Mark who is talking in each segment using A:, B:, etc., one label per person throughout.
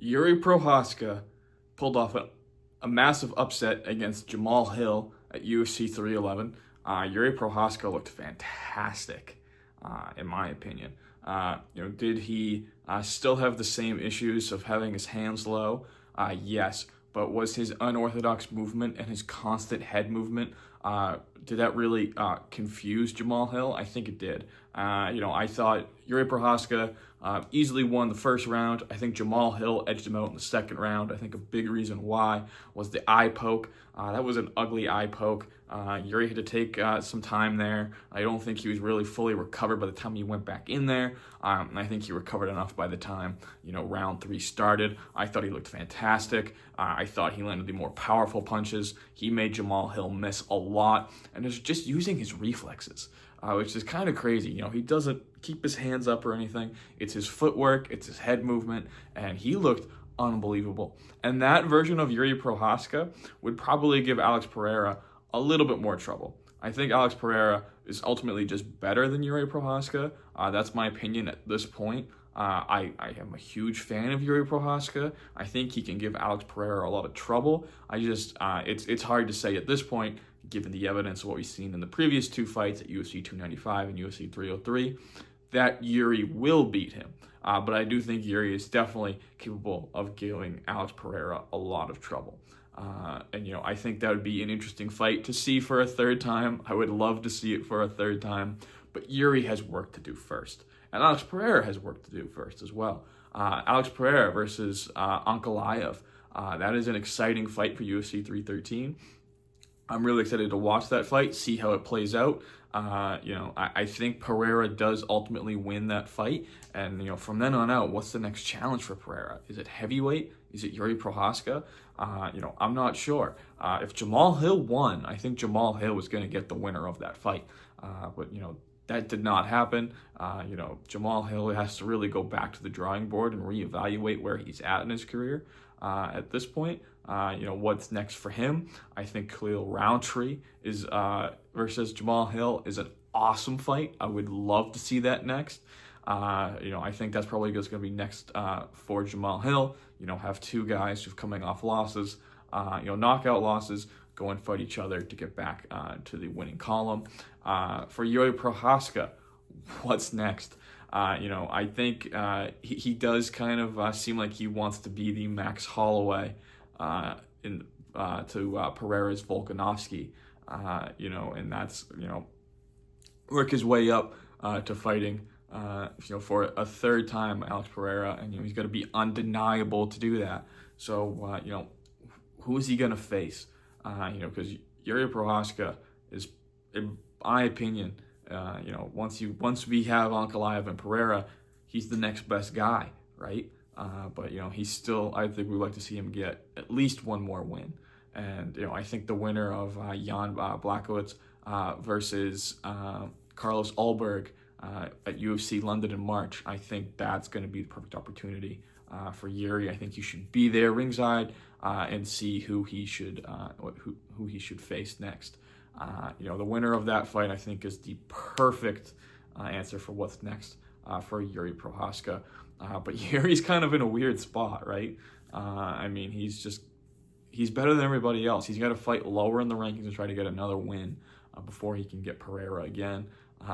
A: Jiří Procházka pulled off a massive upset against Jamal Hill at UFC 311. Jiří Procházka looked fantastic, in my opinion. Did he still have the same issues of having his hands low? Yes, but was his unorthodox movement and his constant head movement, did that really confuse Jamal Hill? I think it did. I thought Jiří Procházka easily won the first round. I think Jamal Hill edged him out in the second round. I think a big reason why was the eye poke. That was an ugly eye poke. Jiří had to take some time there. I don't think he was really fully recovered by the time he went back in there. I think he recovered enough by the time, round 3 started. I thought he looked fantastic. I thought he landed the more powerful punches. He made Jamal Hill miss a lot, and is just using his reflexes, which is kind of crazy. He doesn't keep his hands up or anything. It's his footwork, it's his head movement, and he looked unbelievable. And that version of Jiří Procházka would probably give Alex Pereira a little bit more trouble. I think Alex Pereira is ultimately just better than Jiří Procházka. That's my opinion at this point. I am a huge fan of Jiří Procházka. I think he can give Alex Pereira a lot of trouble. It's hard to say at this point, given the evidence of what we've seen in the previous 2 fights at UFC 295 and UFC 303, that Jiří will beat him. But I do think Jiří is definitely capable of giving Alex Pereira a lot of trouble. I think that would be an interesting fight to see for a third time. I would love to see it for a third time. But Jiří has work to do first. And Alex Pereira has work to do first as well. Alex Pereira versus Ankalaev. That is an exciting fight for UFC 313. I'm really excited to watch that fight, see how it plays out. I think Pereira does ultimately win that fight. And, from then on out, what's the next challenge for Pereira? Is it heavyweight? Is it Jiří Procházka? I'm not sure. If Jamal Hill won, I think Jamal Hill was going to get the winner of that fight. But that did not happen. Jamal Hill has to really go back to the drawing board and reevaluate where he's at in his career. At this point, what's next for him? I think Khalil Roundtree is versus Jamal Hill is an awesome fight. I would love to see that next. I think that's probably just going to be next for Jamal Hill. Have 2 guys who've coming off losses, knockout losses, go and fight each other to get back to the winning column. For Jiří Procházka, what's next? I think he does kind of seem like he wants to be the Max Holloway to Pereira's Volkanovski, and that's, work his way up to fighting, for a third time, Alex Pereira, and he's got to be undeniable to do that. So, who is he going to face? Because Jiří Procházka is, in my opinion, once we have Ankalaev and Pereira, he's the next best guy, right? But he's still, I think we'd like to see him get at least one more win. And I think the winner of Jan Blachowicz versus Carlos Ulberg at UFC London in March, I think that's going to be the perfect opportunity for Jiří. I think you should be there ringside and see who he should face next. The winner of that fight, I think, is the perfect answer for what's next for Jiří Procházka. But Jiří's kind of in a weird spot, right? He's better than everybody else. He's got to fight lower in the rankings and try to get another win before he can get Pereira again.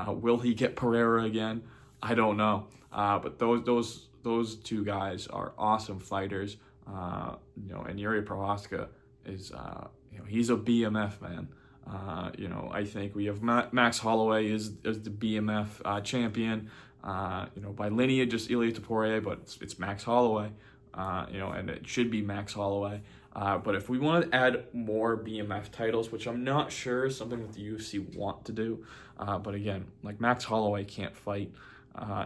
A: Will he get Pereira again? I don't know. But those 2 guys are awesome fighters. And Jiří Procházka is, he's a BMF man. I think we have Max Holloway is the BMF champion. By lineage, just Ilia Topuria, but it's Max Holloway. And it should be Max Holloway. But if we want to add more BMF titles, which I'm not sure is something that the UFC want to do, but again, like Max Holloway can't fight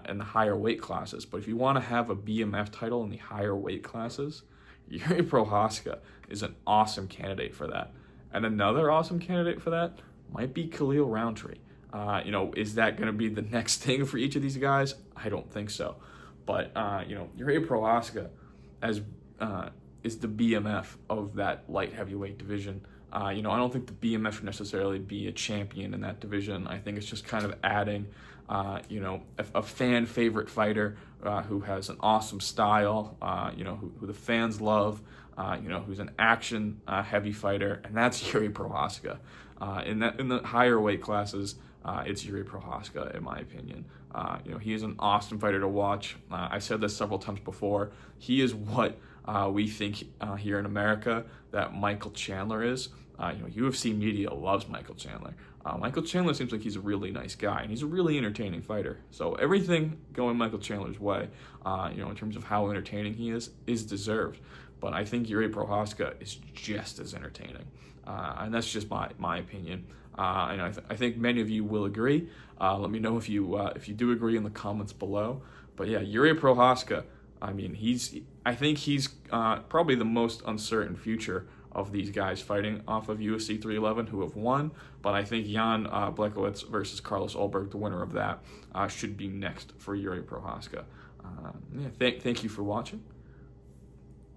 A: in the higher weight classes. But if you want to have a BMF title in the higher weight classes, Jiří Procházka is an awesome candidate for that. And another awesome candidate for that might be Khalil Roundtree. Is that going to be the next thing for each of these guys? I don't think so. But, Jiří Procházka is the BMF of that light heavyweight division. I don't think the BMF should necessarily be a champion in that division. I think it's just kind of adding a fan favorite fighter who has an awesome style, who the fans love, who's an action heavy fighter, and that's Jiří Procházka. In the higher weight classes, it's Jiří Procházka, in my opinion. He is an awesome fighter to watch. I said this several times before. He is what we think here in America that Michael Chandler is. UFC media loves Michael Chandler. Michael Chandler seems like he's a really nice guy, and he's a really entertaining fighter. So everything going Michael Chandler's way, in terms of how entertaining he is deserved. But I think Jiří Procházka is just as entertaining, and that's just my opinion. And I think many of you will agree. Let me know if you do agree in the comments below. But yeah, Jiří Procházka, I think he's probably the most uncertain future of these guys fighting off of UFC 311 who have won. But I think Jan Blachowicz versus Carlos Ulberg, the winner of that, should be next for Jiří Procházka. Thank you for watching.